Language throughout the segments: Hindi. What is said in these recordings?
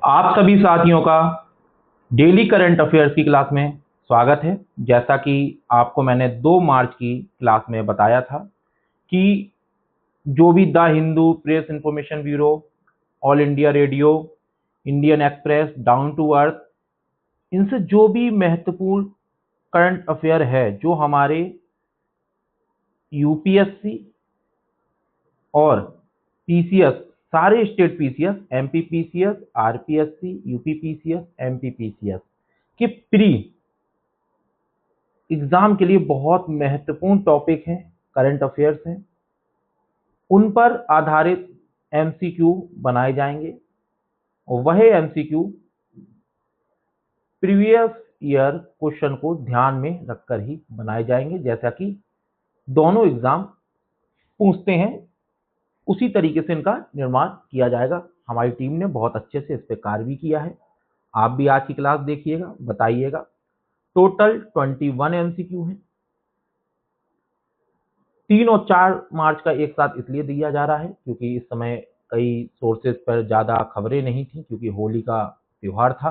आप सभी साथियों का डेली करंट अफेयर्स की क्लास में स्वागत है। जैसा कि आपको मैंने 2 मार्च की क्लास में बताया था कि जो भी the Hindu, Press Information Bureau, All India Radio, Indian Express, Down To Earth, इनसे जो भी महत्वपूर्ण करंट अफेयर है जो हमारे यूपीएससी और पीसीएस, सारे state PCS, MP PCS, RPSC, UP PCS, MP PCS के प्री एग्जाम के लिए बहुत महत्वपूर्ण टॉपिक हैं, करंट अफेयर्स हैं, उन पर आधारित एमसीक्यू बनाए जाएंगे और वह एमसीक्यू प्रीवियस ईयर क्वेश्चन को ध्यान में रखकर ही बनाए जाएंगे। जैसा कि दोनों एग्जाम पूछते हैं उसी तरीके से इनका निर्माण किया जाएगा। हमारी टीम ने बहुत अच्छे से इस पर कार्य भी किया है। आप भी आज की क्लास देखिएगा, बताइएगा। टोटल 21 एमसीक्यू हैं। 3 और 4 मार्च का एक साथ इसलिए दिया जा रहा है क्योंकि इस समय कई सोर्सेज पर ज़्यादा खबरें नहीं थी, क्योंकि होली का त्यौहार था,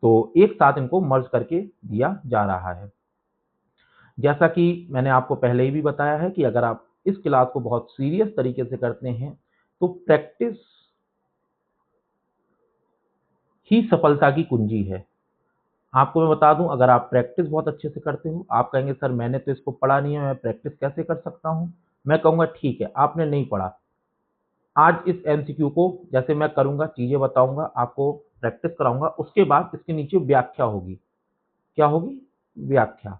तो एक साथ इनको मर्ज करके दिया जा रहा है। जैसा कि मैंने आपको पहले ही भी बताया है कि अगर आप इस क्लास को बहुत सीरियस तरीके से करते हैं तो प्रैक्टिस ही सफलता की कुंजी है। आपको मैं बता दूं, अगर आप प्रैक्टिस बहुत अच्छे से करते हो, आप कहेंगे सर मैंने तो इसको पढ़ा नहीं है, मैं प्रैक्टिस कैसे कर सकता हूं? मैं कहूंगा ठीक है, आपने नहीं पढ़ा। आज इस एमसीक्यू को जैसे मैं करूंगा, चीजें बताऊंगा, आपको प्रैक्टिस कराऊंगा, उसके बाद इसके नीचे व्याख्या होगी। क्या होगी? व्याख्या।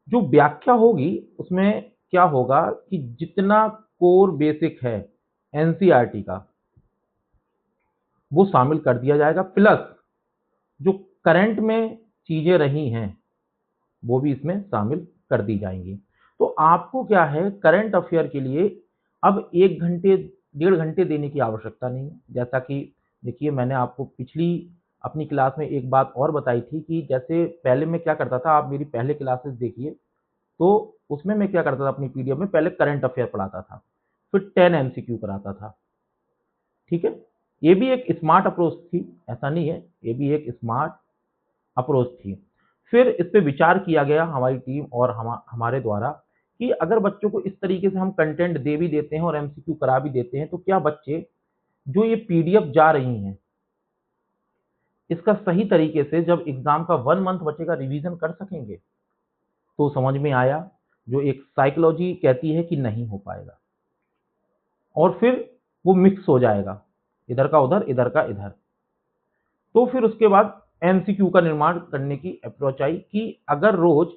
जो व्याख्या होगी उसमें क्या होगा कि जितना कोर बेसिक है एनसीईआरटी का वो शामिल कर दिया जाएगा, प्लस जो करंट में चीजें रही हैं वो भी इसमें शामिल कर दी जाएंगी। तो आपको क्या है, करंट अफेयर के लिए अब 1 घंटे 1.5 घंटे देने की आवश्यकता नहीं है। जैसा कि देखिए, मैंने आपको पिछली अपनी क्लास में एक बात और बताई थी कि जैसे पहले मैं क्या करता था, आप मेरी पहले क्लासेस देखिए, तो उसमें मैं क्या करता था, अपनी पीडीएफ में पहले करंट अफेयर पढ़ाता था, फिर 10 एमसीक्यू कराता था। ठीक है, ये भी एक स्मार्ट अप्रोच थी, ऐसा नहीं है, ये भी एक स्मार्ट अप्रोच थी। फिर इस पे विचार किया गया हमारी टीम और हमारे द्वारा कि अगर बच्चों को इस तरीके से हम कंटेंट दे भी देते हैं और एमसीक्यू करा भी देते हैं, तो क्या बच्चे जो ये पीडीएफ जा रही हैं इसका सही तरीके से जब एग्जाम का 1 मंथ बचेगा रिवीजन कर सकेंगे? तो समझ में आया, जो एक साइकोलॉजी कहती है कि नहीं हो पाएगा और फिर वो मिक्स हो जाएगा, इधर का उधर, इधर का इधर। तो फिर उसके बाद एमसीक्यू का निर्माण करने की अप्रोच आई कि अगर रोज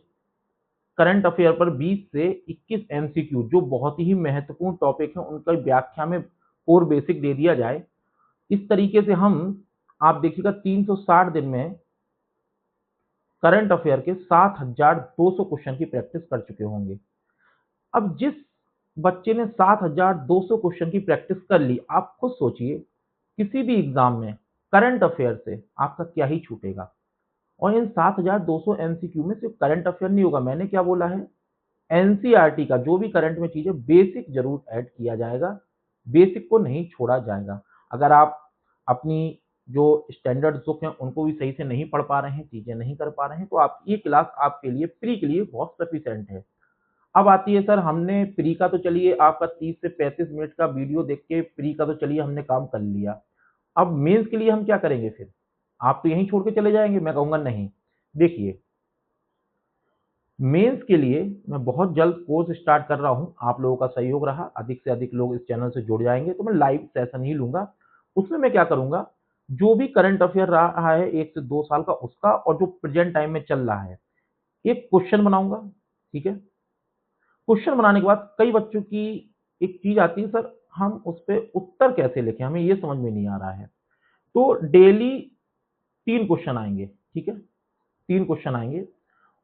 करंट अफेयर पर 20 से 21 एमसीक्यू जो बहुत ही महत्वपूर्ण टॉपिक है उनका व्याख्या में कोर बेसिक दे दिया जाए, इस तरीके से हम, आप देखिएगा, 360 दिन में करंट अफेयर के 7200 क्वेश्चन की प्रैक्टिस कर चुके होंगे। अब जिस बच्चे ने 7200 क्वेश्चन की प्रैक्टिस कर ली, आप खुद सोचिए किसी भी एग्जाम में करंट अफेयर से आपका क्या ही छूटेगा। और इन 7200 एमसीक्यू में सिर्फ करंट अफेयर नहीं होगा, मैंने क्या बोला है, एनसीईआरटी का जो भी करंट में चीजें बेसिक जरूर ऐड किया जाएगा, बेसिक को नहीं छोड़ा जाएगा। अगर आप अपनी जो स्टैंडर्ड बुक हैं उनको भी सही से नहीं पढ़ पा रहे हैं, चीजें नहीं कर पा रहे हैं, तो आप ये क्लास आपके लिए प्री के लिए बहुत सफिशिएंट है। अब आती है, सर हमने प्री का तो चलिए आपका 30 से 35 मिनट का वीडियो देख के प्री का तो चलिए हमने काम कर लिया, अब मेंस के लिए हम क्या करेंगे? फिर आप तो यहीं छोड़ के चले जाएंगे। मैं कहूंगा नहीं, देखिए, मेंस के लिए मैं बहुत जल्द कोर्स स्टार्ट कर रहा हूं। आप लोगों का सहयोग रहा, अधिक से अधिक लोग इस चैनल से जुड़ जाएंगे तो मैं लाइव सेशन ही लूंगा। उसमें मैं क्या करूंगा, जो भी करंट अफेयर रहा है 1 से 2 साल का उसका, और जो प्रेजेंट टाइम में चल रहा है, एक क्वेश्चन बनाऊंगा। ठीक है, क्वेश्चन बनाने के बाद कई बच्चों की एक चीज आती है, सर हम उस पर उत्तर कैसे लिखें, हमें ये समझ में नहीं आ रहा है। तो डेली 3 क्वेश्चन आएंगे। ठीक है, 3 क्वेश्चन आएंगे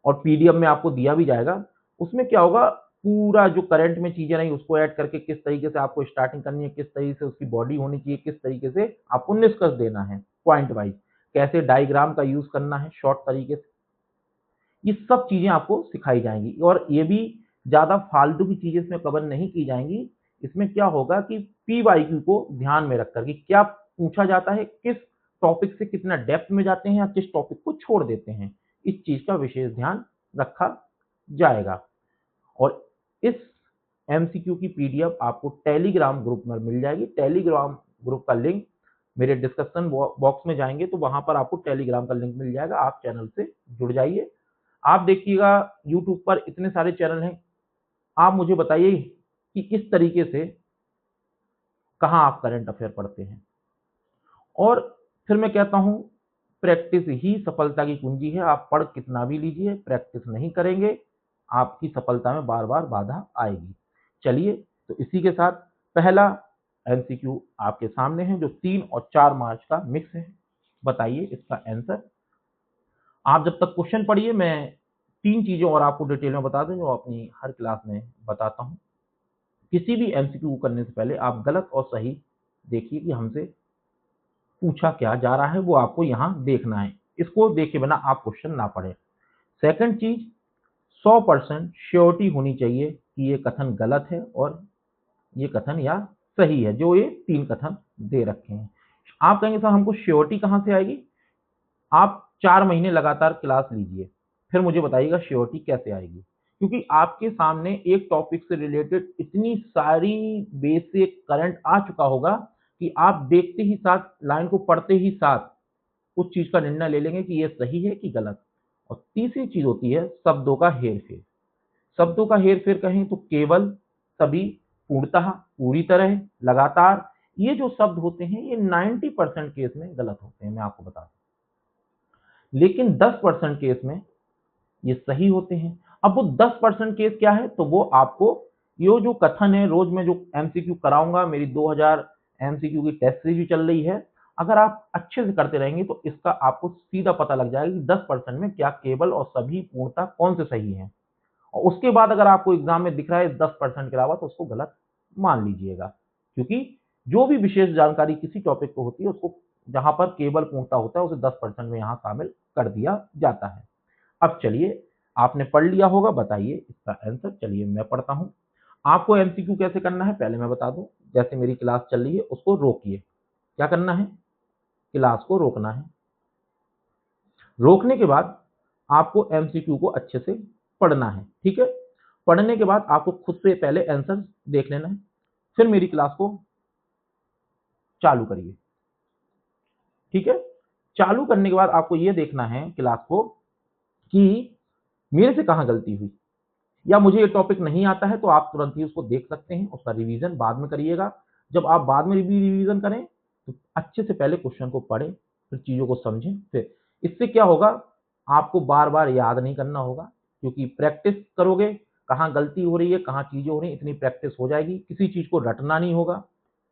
और पीडीएफ में आपको दिया भी जाएगा। उसमें क्या होगा, पूरा जो करंट में चीजें रही उसको ऐड करके किस तरीके से आपको स्टार्टिंग करनी है, किस तरीके से उसकी बॉडी होनी चाहिए, किस तरीके से आपको निष्कर्ष देना है पॉइंट वाइज, कैसे डायग्राम का यूज करना है शॉर्ट तरीके से, ये सब चीजें आपको सिखाई जाएंगी। और ये भी ज्यादा फालतू की चीजें इसमें कवर नहीं की जाएंगी। इसमें क्या होगा कि पीवाईक्यू को ध्यान में रखकर कि क्या पूछा जाता है, किस टॉपिक से कितना डेप्थ में जाते हैं या किस टॉपिक को छोड़ देते हैं, इस चीज का विशेष ध्यान रखा जाएगा। और इस एमसीक्यू की पीडीएफ आपको टेलीग्राम ग्रुप में मिल जाएगी। टेलीग्राम ग्रुप का लिंक मेरे डिस्क्रिप्शन बॉक्स में जाएंगे तो वहां पर आपको टेलीग्राम का लिंक मिल जाएगा। आप चैनल से जुड़ जाइए। आप देखिएगा यूट्यूब पर इतने सारे चैनल हैं, आप मुझे बताइए कि इस तरीके से कहाँ आप करंट अफेयर पढ़ते हैं। और फिर मैं कहता हूं प्रैक्टिस ही सफलता की कुंजी है। आप पढ़ कितना भी लीजिए, प्रैक्टिस नहीं करेंगे आपकी सफलता में बार बार बाधा आएगी। चलिए, तो इसी के साथ पहला एमसीक्यू आपके सामने है जो 3 और 4 मार्च का मिक्स है। बताइए इसका आंसर। आप जब तक क्वेश्चन पढ़िए, मैं 3 चीजें और आपको डिटेल में बता दूं जो अपनी हर क्लास में बताता हूं। किसी भी एमसीक्यू को करने से पहले आप गलत और सही देखिए कि हमसे पूछा क्या जा रहा है, वो आपको यहाँ देखना है। इसको देखे बिना आप क्वेश्चन ना पढ़े। सेकंड चीज, 100% श्योरिटी होनी चाहिए कि ये कथन गलत है और ये कथन या सही है, जो ये 3 कथन दे रखे हैं। आप कहेंगे सर हमको श्योरिटी कहाँ से आएगी? आप 4 महीने लगातार क्लास लीजिए, फिर मुझे बताइएगा श्योरिटी कैसे आएगी। क्योंकि आपके सामने एक टॉपिक से रिलेटेड इतनी सारी बेसिक करंट आ चुका होगा कि आप देखते ही साथ, लाइन को पढ़ते ही साथ उस चीज का निर्णय ले लेंगे कि ये सही है कि गलत। और तीसरी चीज होती है शब्दों का हेरफेर। शब्दों का हेरफेर कहें तो केवल, तभी, पूर्णतः, पूरी तरह, लगातार, ये जो शब्द होते हैं ये 90% केस में गलत होते हैं, मैं आपको बता दूं। लेकिन 10% केस में ये सही होते हैं। अब वो 10% केस क्या है, तो वो आपको ये जो कथन है, रोज मैं जो एमसीक्यू कराऊंगा, मेरी 2000 एमसीक्यू की टेस्ट सीरीज भी चल रही है, अगर आप अच्छे से करते रहेंगे तो इसका आपको सीधा पता लग जाएगा कि 10% में क्या केवल और सभी, पूर्णता कौन से सही है। और उसके बाद अगर आपको एग्जाम में दिख रहा है 10% के अलावा तो उसको गलत मान लीजिएगा। क्योंकि जो भी विशेष जानकारी किसी टॉपिक को होती है उसको जहां पर केवल पूर्णता होता है उसे 10% में यहां शामिल कर दिया जाता है। अब चलिए, आपने पढ़ लिया होगा, बताइए इसका आंसर। चलिए मैं पढ़ता हूं। आपको एमसीक्यू कैसे करना है पहले मैं बता दूं। जैसे मेरी क्लास चल रही है उसको रोकिए। क्या करना है? क्लास को रोकना है। रोकने के बाद आपको एमसीक्यू को अच्छे से पढ़ना है। ठीक है, पढ़ने के बाद आपको खुद से पहले आंसर देख लेना है, फिर मेरी क्लास को चालू करिए। ठीक है, चालू करने के बाद आपको यह देखना है क्लास को कि मेरे से कहां गलती हुई, या मुझे ये टॉपिक नहीं आता है तो आप तुरंत ही उसको देख सकते हैं, उसका रिवीजन बाद में करिएगा। जब आप बाद में भी रिवीजन करें तो अच्छे से पहले क्वेश्चन को पढ़ें, फिर चीजों को समझें। फिर इससे क्या होगा, आपको बार बार याद नहीं करना होगा, क्योंकि प्रैक्टिस करोगे, कहाँ गलती हो रही है, कहाँ चीजें हो रही है, इतनी प्रैक्टिस हो जाएगी। किसी चीज को रटना नहीं होगा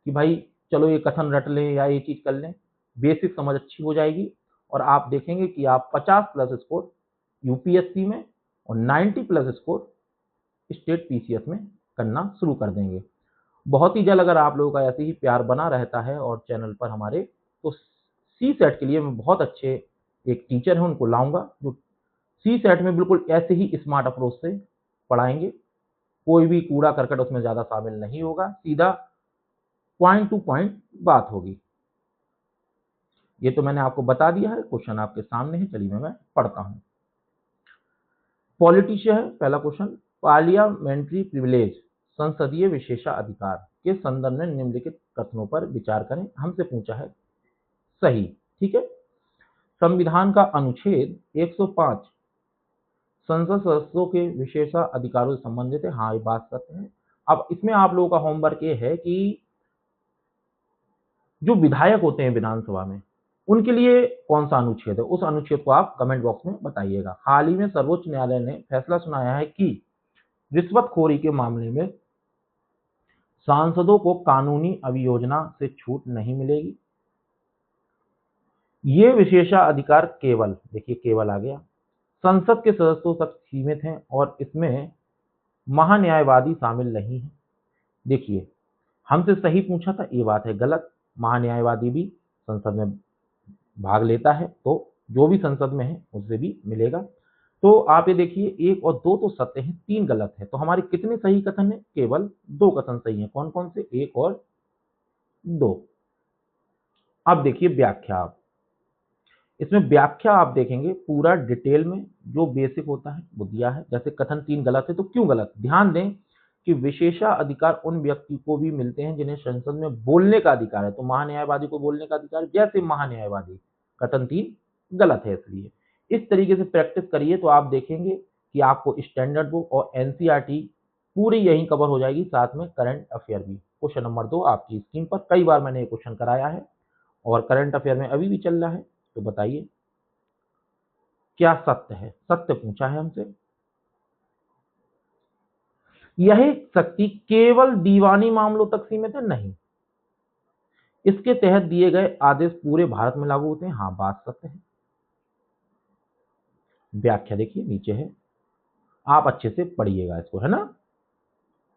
कि भाई चलो ये कथन रट लें या ये चीज कर लें। बेसिक समझ अच्छी हो जाएगी और आप देखेंगे कि आप 50+ स्कोर यूपीएससी में और 90+ स्कोर स्टेट पीसीएस में करना शुरू कर देंगे। बहुत ही जल्द अगर आप लोगों का ऐसे ही प्यार बना रहता है और चैनल पर हमारे, तो सी सेट के लिए मैं बहुत अच्छे एक टीचर है उनको लाऊंगा जो सी सेट में बिल्कुल ऐसे ही स्मार्ट अप्रोच से पढ़ाएंगे। कोई भी कूड़ा करकट उसमें ज्यादा शामिल नहीं होगा, सीधा पॉइंट टू पॉइंट बात होगी। ये तो मैंने आपको बता दिया है, क्वेश्चन आपके सामने है। चलिए मैं पढ़ता हूं। पॉलिटिशियन है पहला क्वेश्चन। पार्लियामेंट्री प्रिविलेज, संसदीय विशेषाधिकार के संदर्भ में निम्नलिखित कथनों पर विचार करें। हमसे पूछा है सही। ठीक है, संविधान का अनुच्छेद 105 संसद सदस्यों के विशेषाधिकारों से संबंधित है। हाँ, ये बात सत्य है। अब इसमें आप लोगों का होमवर्क ये है कि जो विधायक होते हैं विधानसभा में, उनके लिए कौन सा अनुच्छेद है, उस अनुच्छेद को आप कमेंट बॉक्स में बताइएगा। हाल ही में सर्वोच्च न्यायालय ने फैसला सुनाया है कि रिश्वतखोरी के मामले में सांसदों को कानूनी अभियोजना से छूट नहीं मिलेगी। ये विशेषाधिकार केवल, देखिए केवल आ गया, संसद के सदस्यों तक सीमित हैं और इसमें महान्यायवादी शामिल नहीं है। देखिए, हमसे सही पूछा था, ये बात है गलत। महान्यायवादी भी संसद में भाग लेता है, तो जो भी संसद में है उससे भी मिलेगा। तो आप ये देखिए 1 और 2 तो सत्य है, 3 गलत है। तो हमारे कितने सही कथन है? केवल 2 कथन सही है। कौन कौन से? 1 और 2। अब देखिए व्याख्या। इसमें व्याख्या आप देखेंगे पूरा डिटेल में, जो बेसिक होता है वो दिया है। जैसे कथन 3 गलत है तो क्यों गलत, ध्यान दें कि विशेषाधिकार उन व्यक्ति को भी मिलते हैं जिन्हें संसद में बोलने का अधिकार है, तो महान्यायवादी को बोलने का अधिकार जैसे महान्यायवादी, कथन 3 गलत है। इसलिए इस तरीके से प्रैक्टिस करिए तो आप देखेंगे कि आपको स्टैंडर्ड बुक और एनसीईआरटी पूरी यहीं कवर हो जाएगी, साथ में करंट अफेयर भी। क्वेश्चन नंबर 2 आपकी स्क्रीन पर, कई बार मैंने ये क्वेश्चन कराया है और करंट अफेयर में अभी भी चल रहा है, तो बताइए क्या सत्य है, सत्य पूछा है हमसे। यह शक्ति केवल दीवानी मामलों तक सीमित है, नहीं, इसके तहत दिए गए आदेश पूरे भारत में लागू होते हैं, हाँ बात सत्य है। व्याख्या देखिए नीचे है, आप अच्छे से पढ़िएगा इसको, है ना।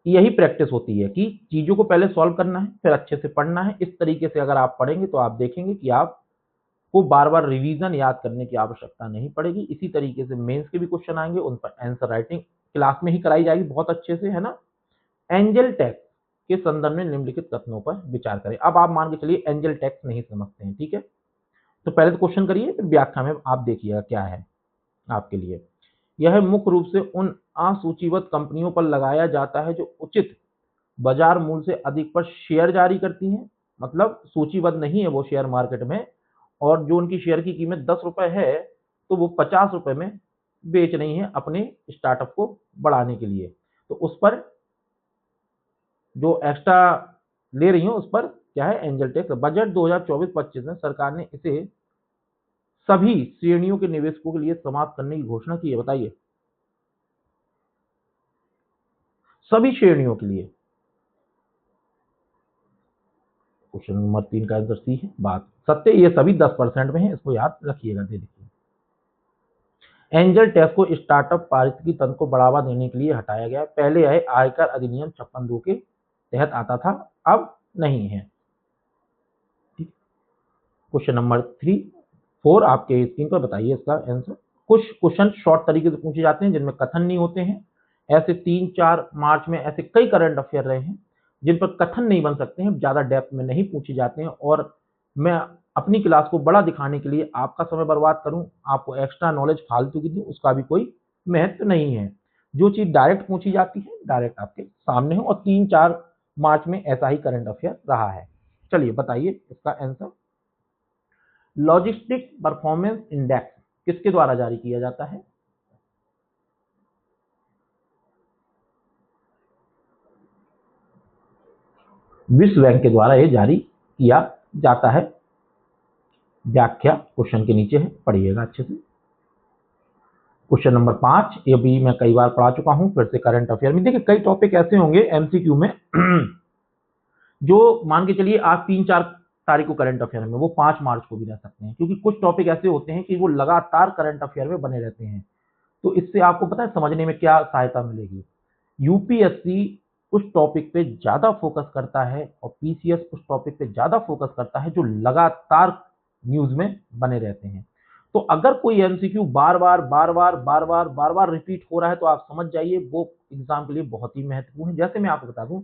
यही प्रैक्टिस होती है कि चीजों को पहले सॉल्व करना है फिर अच्छे से पढ़ना है। इस तरीके से अगर आप पढ़ेंगे तो आप देखेंगे कि आपको बार बार रिवीजन याद करने की आवश्यकता नहीं पड़ेगी। इसी तरीके से मेंस के भी क्वेश्चन आएंगे, उन पर आंसर राइटिंग क्लास में ही कराई जाएगी बहुत अच्छे से, है ना। एंजल टैक्स के संदर्भ में निम्नलिखित कथनों पर विचार करें। अब आप मान के चलिए एंजल टैक्स नहीं समझते हैं, ठीक है, तो पहले तो क्वेश्चन करिए फिर व्याख्या में आप देखिएगा क्या है आपके लिए। यह मुख्य रूप से उन असूचीबद्ध कंपनियों पर लगाया जाता है जो उचित बाजार मूल्य से अधिक पर शेयर जारी करती हैं, मतलब सूचीबद्ध नहीं है वो शेयर मार्केट में, और जो उनकी शेयर की कीमत 10 रुपए है तो वो 50 रुपए में बेच रही हैं अपने स्टार्टअप को बढ़ाने के लिए, तो उस पर जो एक्स्ट्रा ले रही हैं उस पर क्या है, एंजल टैक्स। बजट 2024-25 में सरकार ने इसे सभी श्रेणियों के निवेशकों के लिए समाप्त करने की घोषणा की है, बताइए सभी श्रेणियों के लिए। क्वेश्चन नंबर 3 का आंसर सी है, बात सत्य, ये सभी 10% में है, इसको याद रखिएगा। दे देखिए एंजल टैक्स को स्टार्टअप पारिस्थितिकी तंत्र को बढ़ावा देने के लिए हटाया गया। पहले यह आयकर अधिनियम 56(2) के तहत आता था, अब नहीं है। क्वेश्चन नंबर 4 आपके स्क्रीन पर, बताइए इसका आंसर। कुछ क्वेश्चन शॉर्ट तरीके से पूछे जाते हैं जिनमें कथन नहीं होते हैं। ऐसे 3-4 मार्च में ऐसे कई करंट अफेयर रहे हैं जिन पर कथन नहीं बन सकते हैं, ज्यादा डेप्थ में नहीं पूछे जाते हैं, और मैं अपनी क्लास को बड़ा दिखाने के लिए आपका समय बर्बाद करूं, आपको एक्स्ट्रा नॉलेज फालतू की दूं, उसका भी कोई महत्व नहीं है। जो चीज डायरेक्ट पूछी जाती है डायरेक्ट आपके सामने हो, और 3-4 मार्च में ऐसा ही करंट अफेयर रहा है। चलिए बताइए इसका आंसर। लॉजिस्टिक परफॉर्मेंस इंडेक्स किसके द्वारा जारी किया जाता है? विश्व बैंक के द्वारा यह जारी किया जाता है। व्याख्या क्वेश्चन के नीचे है, पढ़िएगा अच्छे से। क्वेश्चन नंबर 5, ये भी मैं कई बार पढ़ा चुका हूं, फिर से करंट अफेयर में देखिए कई टॉपिक ऐसे होंगे एमसीक्यू में जो मान के चलिए आप 3-4 तारीख को करंट अफेयर में, वो 5 मार्च को भी रह सकते हैं, क्योंकि कुछ टॉपिक ऐसे होते हैं कि वो लगातार करंट अफेयर में बने रहते हैं। तो इससे आपको पता है समझने में क्या सहायता मिलेगी। यूपीएससी उस टॉपिक पे ज्यादा फोकस करता है और पीसीएस उस टॉपिक पे ज्यादा फोकस करता है जो लगातार न्यूज में बने रहते हैं। तो अगर कोई एमसीक्यू बार बार रिपीट हो रहा है तो आप समझ जाइए वो एग्जाम के लिए बहुत ही महत्वपूर्ण है। जैसे मैं आपको बता दूं,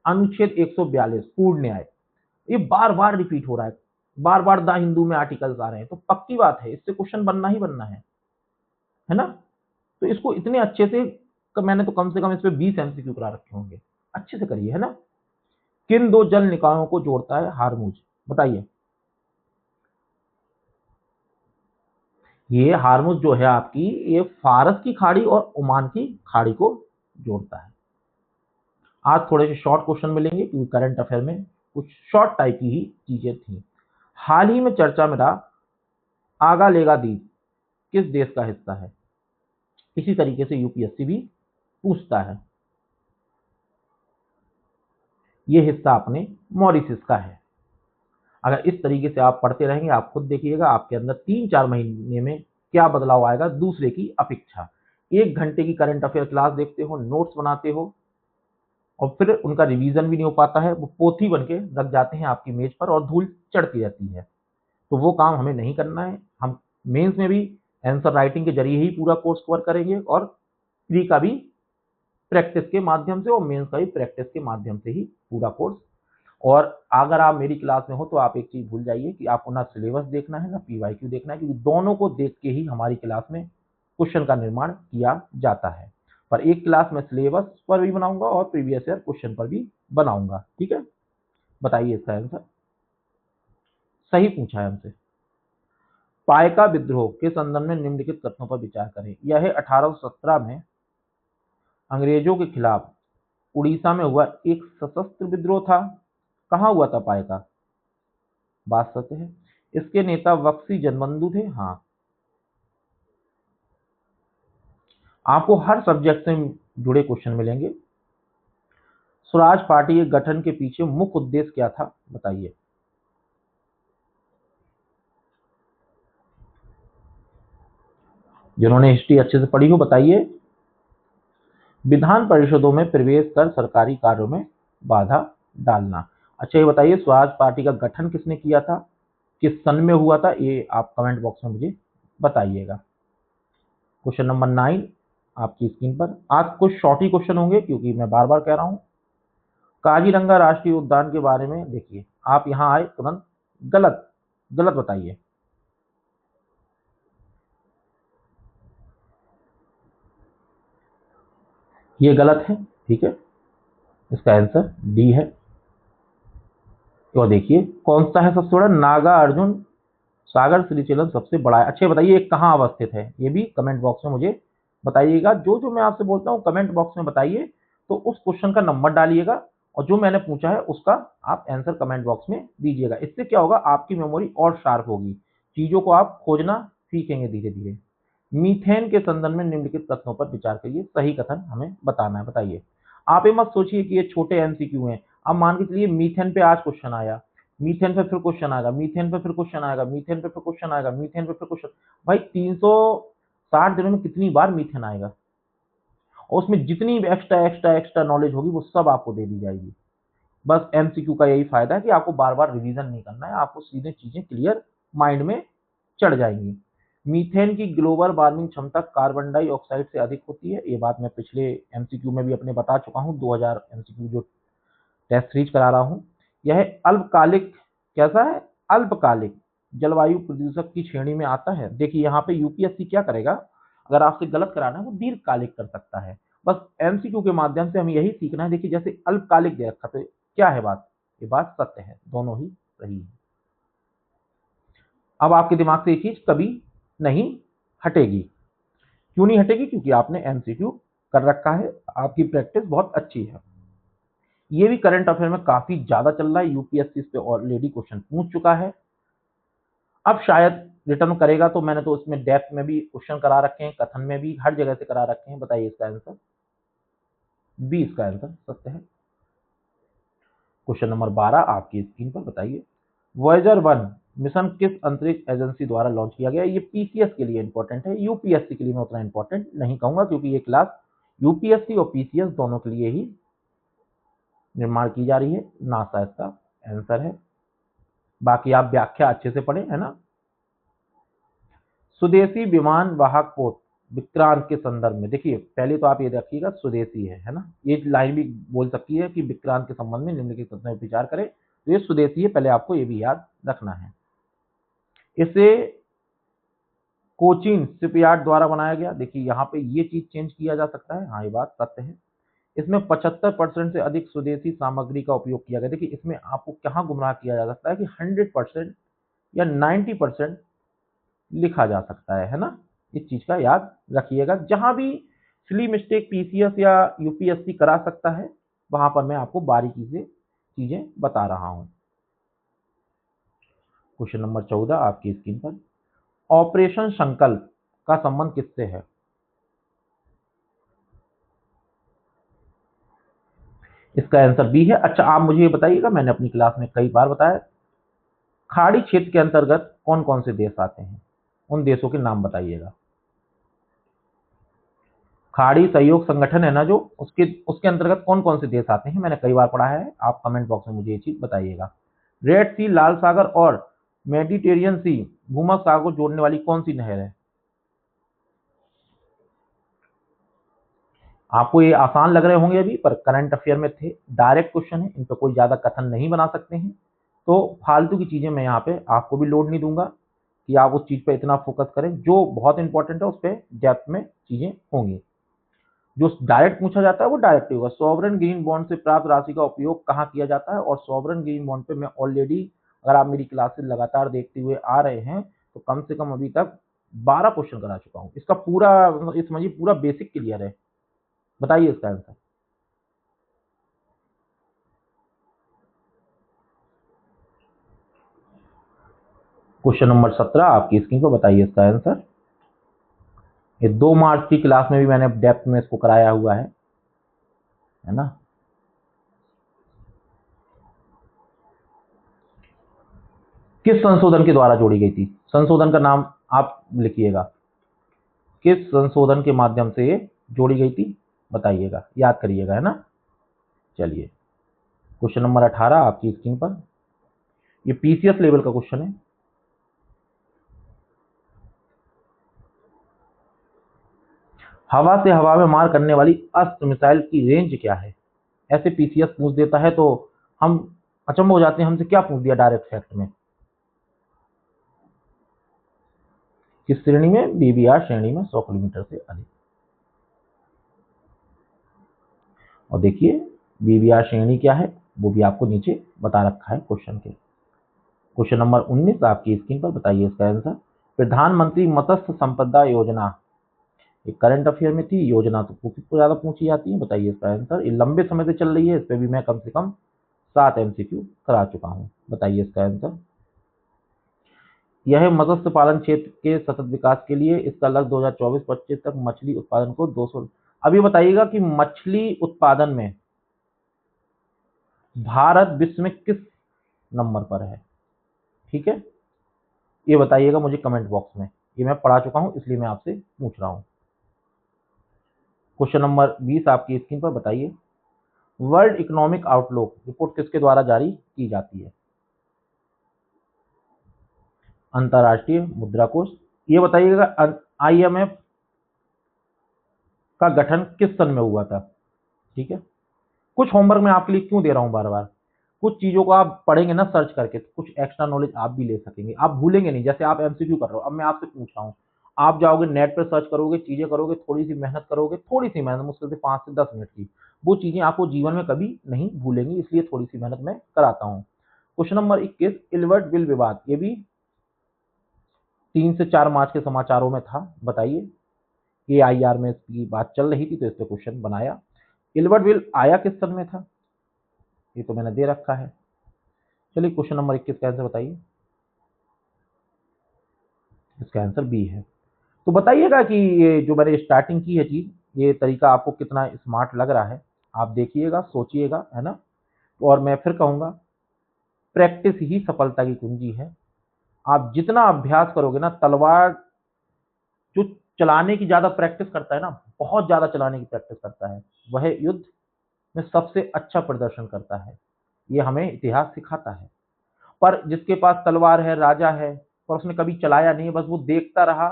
अनुच्छेद 142 पूर्ण न्याय, ये बार बार रिपीट हो रहा है, बार बार द हिंदू में आर्टिकल्स आ रहे हैं, तो पक्की बात है इससे क्वेश्चन बनना ही बनना है ना। तो इसको इतने अच्छे से मैंने तो कम से कम इस पे 20 एमसीक्यू करा रखे होंगे, अच्छे से करिए, है ना। किन 2 जल निकायों को जोड़ता है हारमुज, बताइए। ये हारमुज जो है आपकी, ये फारस की खाड़ी और ओमान की खाड़ी को जोड़ता है। आज थोड़े से शॉर्ट क्वेश्चन मिलेंगे क्योंकि करंट अफेयर में कुछ शॉर्ट टाइप की ही चीजें थी। हाल ही में चर्चा में रहा आगा लेगा द्वीप किस देश का हिस्सा है? इसी तरीके से यूपीएससी भी पूछता है। ये हिस्सा अपने मॉरिशस का है। अगर इस तरीके से आप पढ़ते रहेंगे, आप खुद देखिएगा आपके अंदर 3-4 महीने में क्या बदलाव आएगा दूसरे की अपेक्षा। 1 घंटे की करंट अफेयर क्लास देखते हो, नोट्स बनाते हो, और फिर उनका रिवीजन भी नहीं हो पाता है, वो पोथी बन के रख जाते हैं आपकी मेज पर और धूल चढ़ती रहती है। तो वो काम हमें नहीं करना है। हम मेंस में भी आंसर राइटिंग के जरिए ही पूरा कोर्स कवर करेंगे, और प्री का भी प्रैक्टिस के माध्यम से और मेंस का भी प्रैक्टिस के माध्यम से ही पूरा कोर्स। और अगर आप मेरी क्लास में हो तो आप एक चीज भूल जाइए कि आपको ना सिलेबस देखना है ना पीवाईक्यू देखना है, क्योंकि दोनों को देख के ही हमारी क्लास में क्वेश्चन का निर्माण किया जाता है। पर एक क्लास में सिलेबस पर भी बनाऊंगा और प्रीवियस ईयर क्वेश्चन पर भी बनाऊंगा। ठीक है, बताइए इसका आंसर। सही पूछा है हमसे। पाइका विद्रोह के संदर्भ में निम्नलिखित कथनों पर विचार करें। यह 1817 में अंग्रेजों के खिलाफ उड़ीसा में हुआ एक सशस्त्र विद्रोह था। कहाँ हुआ था पाइका? बात सत्य है। इसके नेता बख्शी जनबंधु थे। हाँ, आपको हर सब्जेक्ट से जुड़े क्वेश्चन मिलेंगे। स्वराज पार्टी के गठन के पीछे मुख्य उद्देश्य क्या था, बताइए। जिन्होंने हिस्ट्री अच्छे से पढ़ी हो बताइए। विधान परिषदों में प्रवेश कर सरकारी कार्यों में बाधा डालना। अच्छा, ये बताइए स्वराज पार्टी का गठन किसने किया था, किस सन में हुआ था, ये आप कमेंट बॉक्स में मुझे बताइएगा। क्वेश्चन नंबर 9 आपकी स्क्रीन पर। आज कुछ शॉर्ट ही क्वेश्चन होंगे क्योंकि मैं बार बार कह रहा हूं। काजीरंगा राष्ट्रीय उद्यान के बारे में देखिए, आप यहां आए तुरंत गलत गलत बताइए। ये गलत है, ठीक है, इसका आंसर डी है। तो देखिए कौन सा है सबसे बड़ा, नागा अर्जुन सागर श्रीशैलम सबसे बड़ा है। अच्छा बताइए ये कहाँ अवस्थित है, ये भी कमेंट बॉक्स में मुझे बताइएगा। जो जो मैं आपसे बोलता हूँ कमेंट बॉक्स में बताइए, तो उस क्वेश्चन का नंबर डालिएगा और जो मैंने पूछा है उसका आप आंसर कमेंट बॉक्स में दीजिएगा। इससे क्या होगा, आपकी मेमोरी और शार्प होगी, चीजों को आप खोजना सीखेंगे धीरे धीरे। मीथेन के संदर्भ में निम्नलिखित कथनों पर विचार करिए, सही कथन हमें बताना है। बताइए, आप ये मत सोचिए कि ये छोटे एमसीक्यू हैं। अब मान के चलिए मीथेन पे आज क्वेश्चन आया, मीथेन पे फिर क्वेश्चन आएगा, मीथेन पे फिर क्वेश्चन आएगा, मीथेन पे फिर क्वेश्चन आएगा, मीथेन पे फिर क्वेश्चन। भाई 360 दिनों में कितनी बार मीथेन आएगा, और उसमें जितनी एक्स्ट्रा एक्स्ट्रा एक्स्ट्रा नॉलेज होगी वो सब आपको दे दी जाएगी। बस एमसीक्यू का यही फायदा है कि आपको बार बार रिवीजन नहीं करना है, आपको सीधे चीजें क्लियर माइंड में चढ़ जाएंगी। मीथेन की ग्लोबल वार्मिंग क्षमता कार्बन डाइऑक्साइड से अधिक होती है। ये बात मैं पिछले एमसीक्यू में भी अपने बता चुका हूँ, 2000 एमसीक्यू जो टेस्ट सीरीज करा रहा हूँ। यह अल्पकालिक, कैसा है, अल्पकालिक जलवायु प्रदूषक की श्रेणी में आता है। देखिए यहाँ पे यूपीएससी क्या करेगा, अगर आपसे गलत कराना है वो दीर्घकालिक कर सकता है। बस एमसीक्यू के माध्यम से हमें यही सीखना है। देखिए जैसे अल्पकालिक दे रखा, तो क्या है बात, ये बात सत्य है, दोनों ही सही है। अब आपके दिमाग से ये चीज कभी नहीं हटेगी। क्यों नहीं हटेगी, क्योंकि आपने एमसीक्यू कर रखा है, आपकी प्रैक्टिस बहुत अच्छी है। ये भी करंट अफेयर में काफी ज्यादा चल रहा है, यूपीएससी इस पे ऑलरेडी क्वेश्चन पूछ चुका है। अब शायद रिटर्न करेगा, तो मैंने तो इसमें डेप्थ में भी क्वेश्चन करा रखे हैं, कथन में भी हर जगह से करा रखे हैं। बताइए इसका आंसर बी, इसका आंसर सत्य है। क्वेश्चन नंबर 12 आपकी स्क्रीन पर। बताइए वॉयेजर 1 मिशन किस अंतरिक्ष एजेंसी द्वारा लॉन्च किया गया। ये पीसीएस के लिए इंपॉर्टेंट है, यूपीएससी के लिए मैं उतना इंपॉर्टेंट नहीं कहूंगा, क्योंकि ये क्लास यूपीएससी और पीसीएस दोनों के लिए ही निर्माण की जा रही है। नासा इसका आंसर है। बाकी आप व्याख्या अच्छे से पढ़े, है ना। स्वदेशी विमान वाहक पोत विक्रांत के संदर्भ में देखिए, पहले तो आप ये रखिएगा स्वदेशी है ना। ये लाइन भी बोल सकती है कि विक्रांत के संबंध में निम्नलिखित तथ्यों पर विचार करें, तो ये स्वदेशी है, पहले आपको ये भी याद रखना है। इसे कोचीन शिपयार्ड द्वारा बनाया गया। देखिए यहाँ पे ये चीज चेंज किया जा सकता है, हाँ ये बात सत्य है। इसमें 75% से अधिक स्वदेशी सामग्री का उपयोग किया गया। देखिए इसमें आपको कहाँ गुमराह किया जा सकता है कि 100% या 90% लिखा जा सकता है ना। इस चीज का याद रखिएगा। जहां भी सिली मिस्टेक पीसीएस या यूपीएससी करा सकता है, वहां पर मैं आपको बारीकी से चीजें बता रहा हूं। क्वेश्चन नंबर 14 आपकी स्क्रीन पर। ऑपरेशन संकल्प का संबंध किससे है। इसका आंसर बी है। अच्छा आप मुझे ये बताइएगा, मैंने अपनी क्लास में कई बार बताया, खाड़ी क्षेत्र के अंतर्गत कौन कौन से देश आते हैं, उन देशों के नाम बताइएगा। खाड़ी सहयोग संगठन है ना जो, उसके उसके अंतर्गत कौन कौन से देश आते हैं, मैंने कई बार पढ़ा है। आप कमेंट बॉक्स में मुझे ये चीज बताइएगा। रेड सी, लाल सागर और मेडिटेरियन सी, भूमध्य सागर को जोड़ने वाली कौन सी नहर है। आपको ये आसान लग रहे होंगे अभी, पर करंट अफेयर में थे, डायरेक्ट क्वेश्चन है, इन पर कोई ज़्यादा कथन नहीं बना सकते हैं। तो फालतू की चीज़ें मैं यहाँ पे आपको भी लोड नहीं दूंगा कि आप उस चीज़ पे इतना फोकस करें। जो बहुत इंपॉर्टेंट है उस पर डेप्थ में चीज़ें होंगी। जो डायरेक्ट पूछा जाता है वो डायरेक्ट ही होगा। सॉवरेन ग्रीन बॉन्ड से प्राप्त राशि का उपयोग कहाँ किया जाता है? और सॉवरेन ग्रीन बॉन्ड पे मैं ऑलरेडी, अगर आप मेरी क्लासेस लगातार देखते हुए आ रहे हैं तो कम से कम अभी तक 12 क्वेश्चन करा चुका हूँ। इसका पूरा ये समझिए पूरा बेसिक क्लियर है। बताइए इसका आंसर। क्वेश्चन नंबर 17 आपकी स्क्रीन पर, बताइए इसका आंसर। ये 2 मार्च की क्लास में भी मैंने डेप्थ में इसको कराया हुआ है ना। किस संशोधन के द्वारा जोड़ी गई थी? संशोधन का नाम आप लिखिएगा। किस संशोधन के माध्यम से ये जोड़ी गई थी? बताइएगा, याद करिएगा, है ना। चलिए, क्वेश्चन नंबर 18 आपकी स्क्रीन पर, ये पीसीएस लेवल का क्वेश्चन है। हवा से हवा में मार करने वाली अस्त्र मिसाइल की रेंज क्या है? ऐसे पीसीएस पूछ देता है तो हम अचंभ हो जाते हैं, हमसे क्या पूछ दिया डायरेक्ट फैक्ट में। किस श्रेणी में? बीबीआर श्रेणी में, 100 किलोमीटर से अधिक। और देखिए बीबीआर श्रेणी क्या है वो भी आपको नीचे बता रखा है क्वेश्चन के। क्वेश्चन नंबर 19 आपकी स्क्रीन पर, बताइए इसका आंसर। प्रधानमंत्री मत्स्य संपदा योजना एक करंट अफेयर में थी, योजना तो किसको ज्यादा पूछी जाती है? बताइए इसका आंसर। ये लंबे समय से चल रही है, इस पर भी मैं कम से कम 7 एमसीक्यू करा चुका हूँ। बताइए इसका आंसर। यह मत्स्य पालन क्षेत्र के सतत विकास के लिए इसका लक्ष्य 2024-25 तक मछली उत्पादन को 200। अभी बताइएगा कि मछली उत्पादन में भारत विश्व में किस नंबर पर है? ठीक है, ये बताइएगा मुझे कमेंट बॉक्स में। ये मैं पढ़ा चुका हूं इसलिए मैं आपसे पूछ रहा हूं। क्वेश्चन नंबर 20 आपकी स्क्रीन पर, बताइए। वर्ल्ड इकोनॉमिक आउटलुक रिपोर्ट किसके द्वारा जारी की जाती है? अंतर्राष्ट्रीय मुद्रा कोष। ये बताइएगा आईएमएफ का गठन किस सन में हुआ था? ठीक है, कुछ होमवर्क मैं आपके लिए क्यों दे रहा हूं बार बार, कुछ चीजों को आप पढ़ेंगे ना सर्च करके तो कुछ एक्स्ट्रा नॉलेज आप भी ले सकेंगे, आप भूलेंगे नहीं। जैसे आप एमसीक्यू कर रहे हो, अब मैं आपसे पूछ रहा हूँ, आप जाओगे नेट पर सर्च करोगे, चीजें करोगे, थोड़ी सी मेहनत करोगे, थोड़ी सी मेहनत मुश्किल से 5 से 10 मिनट की, वो चीजें आपको जीवन में कभी नहीं भूलेंगी, इसलिए थोड़ी सी मेहनत मैं कराता हूँ। क्वेश्चन नंबर 21, इल्बर्ट बिल विवाद, ये भी 3 से 4 मार्च के समाचारों में था। बताइए, AIR में इसकी बात चल रही थी तो इस पे क्वेश्चन बनाया। इल्बर्ट बिल आया किस सन में था? ये तो मैंने दे रखा है। चलिए क्वेश्चन नंबर 21 का आंसर बताइए। इसका आंसर बी है। तो बताइएगा कि ये जो मैंने स्टार्टिंग की है चीज, ये तरीका आपको कितना स्मार्ट लग रहा है। आप देखिएगा, सोचिएगा, है ना। और मैं फिर कहूंगा, प्रैक्टिस ही सफलता की कुंजी है। आप जितना अभ्यास करोगे ना, तलवार जो चलाने की ज्यादा प्रैक्टिस करता है ना, बहुत ज्यादा चलाने की प्रैक्टिस करता है, वह युद्ध में सबसे अच्छा प्रदर्शन करता है। ये हमें इतिहास सिखाता है। पर जिसके पास तलवार है, राजा है, पर उसने कभी चलाया नहीं, बस वो देखता रहा,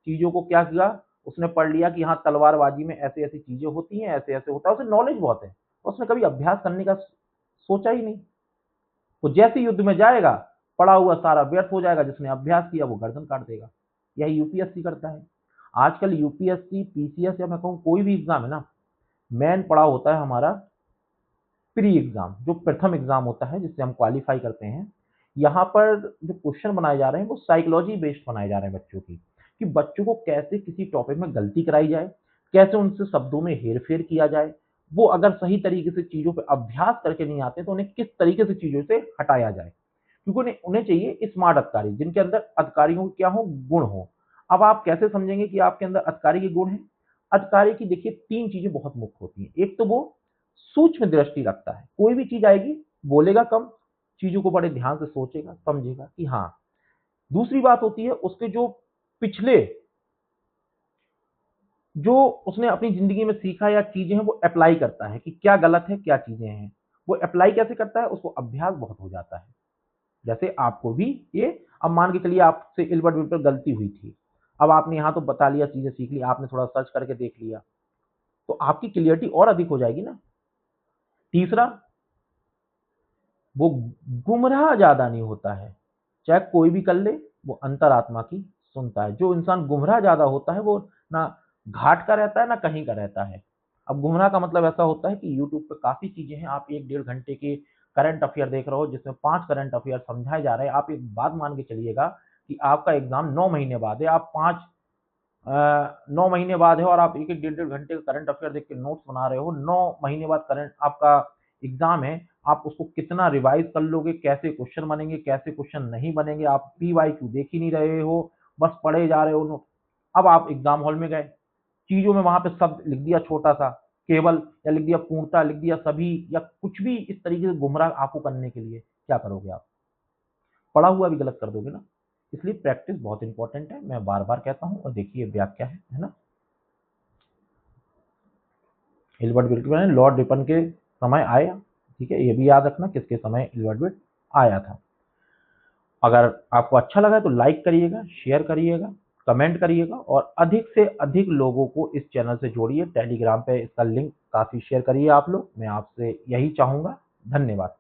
चीजों को क्या किया, उसने पढ़ लिया कि हाँ तलवारबाजी में ऐसी ऐसी चीजें होती हैं, ऐसे ऐसे होता है, उसे नॉलेज बहुत है, उसने कभी अभ्यास करने का सोचा ही नहीं। वो जैसे युद्ध में जाएगा, पढ़ा हुआ सारा व्यर्थ हो जाएगा, जिसने अभ्यास किया वो गर्दन काट देगा। यही यूपीएससी करता है। आजकल यूपीएससी, पीसीएस, या मैं कहूँ कोई भी एग्जाम है ना, मेन पढ़ा होता है हमारा प्री एग्जाम, जो प्रथम एग्जाम होता है जिससे हम क्वालिफाई करते हैं। यहाँ पर जो क्वेश्चन बनाए जा रहे हैं वो साइकोलॉजी बेस्ड बनाए जा रहे हैं बच्चों की, कि बच्चों को कैसे किसी टॉपिक में गलती कराई जाए, कैसे उनसे शब्दों में हेर फेर किया जाए, वो अगर सही तरीके से चीजों पर अभ्यास करके नहीं आते तो उन्हें किस तरीके से चीजों से हटाया जाए, क्योंकि उन्हें उन्हें चाहिए स्मार्ट अधिकारी, जिनके अंदर अधिकारियों के क्या हो, गुण हो। अब आप कैसे समझेंगे कि आपके अंदर अधिकारी के गुण हैं? अधिकारी की देखिए 3 चीजें बहुत मुख्य होती हैं। एक तो वो सूक्ष्म दृष्टि रखता है, कोई भी चीज आएगी बोलेगा कम, चीजों को बड़े ध्यान से सोचेगा, समझेगा कि हाँ। दूसरी बात होती है उसके जो पिछले, जो उसने अपनी जिंदगी में सीखा या चीजें हैं वो अप्लाई करता है, कि क्या गलत है क्या चीजें हैं, वो अप्लाई कैसे करता है, उसको अभ्यास बहुत हो जाता है। जैसे आपको भी ये, अब मान के चलिए आपसे इल्बर्ट विल्बर गलती हुई थी, अब आपने यहाँ तो बता लिया, चीजें सीख ली, आपने थोड़ा सर्च करके देख लिया, तो आपकी क्लियरिटी और अधिक हो जाएगी ना। तीसरा, वो गुमराह ज्यादा नहीं होता है, चाहे कोई भी कर ले वो अंतरात्मा की सुनता है। जो इंसान गुमराह ज्यादा होता है वो ना घाट का रहता है ना कहीं का रहता है। अब गुमराह का मतलब ऐसा होता है कि यूट्यूब पे काफी चीजें हैं, आप 1-1.5 घंटे के करंट अफेयर देख रहे हो जिसमें 5 करंट अफेयर समझाए जा रहे हैं। आप एक बात मान के चलिएगा कि आपका एग्जाम 9 महीने बाद है, आप 9 महीने बाद है और आप 1-1 1.5 घंटे का करंट अफेयर देख के नोट्स बना रहे हो। 9 महीने बाद करंट आपका एग्जाम है, आप उसको कितना रिवाइज कर लोगे, कैसे क्वेश्चन बनेंगे, कैसे क्वेश्चन नहीं बनेंगे, आप PYQ देख ही नहीं रहे हो, बस पढ़े जा रहे हो। अब आप एग्जाम हॉल में गए, चीजों में वहां पे शब्द लिख दिया छोटा सा केवल, या लिख दिया पूर्णता, लिख दिया सभी, या कुछ भी इस तरीके से गुमराह आपको करने के लिए, क्या करोगे आप? पढ़ा हुआ भी गलत कर दोगे ना। इसलिए प्रैक्टिस बहुत इंपॉर्टेंट है, मैं बार बार कहता हूँ। और देखिए व्याख्या है ना, हिल्बर्ट बिल्कुल लॉर्ड रिपन के समय आया, ठीक है, ये भी याद रखना किसके समय हिल्बर्ट आया था। अगर आपको अच्छा लगा तो लाइक करिएगा, शेयर करिएगा, कमेंट करिएगा और अधिक से अधिक लोगों को इस चैनल से जोड़िए। टेलीग्राम पे इसका लिंक काफ़ी शेयर करिए आप लोग, मैं आपसे यही चाहूँगा। धन्यवाद।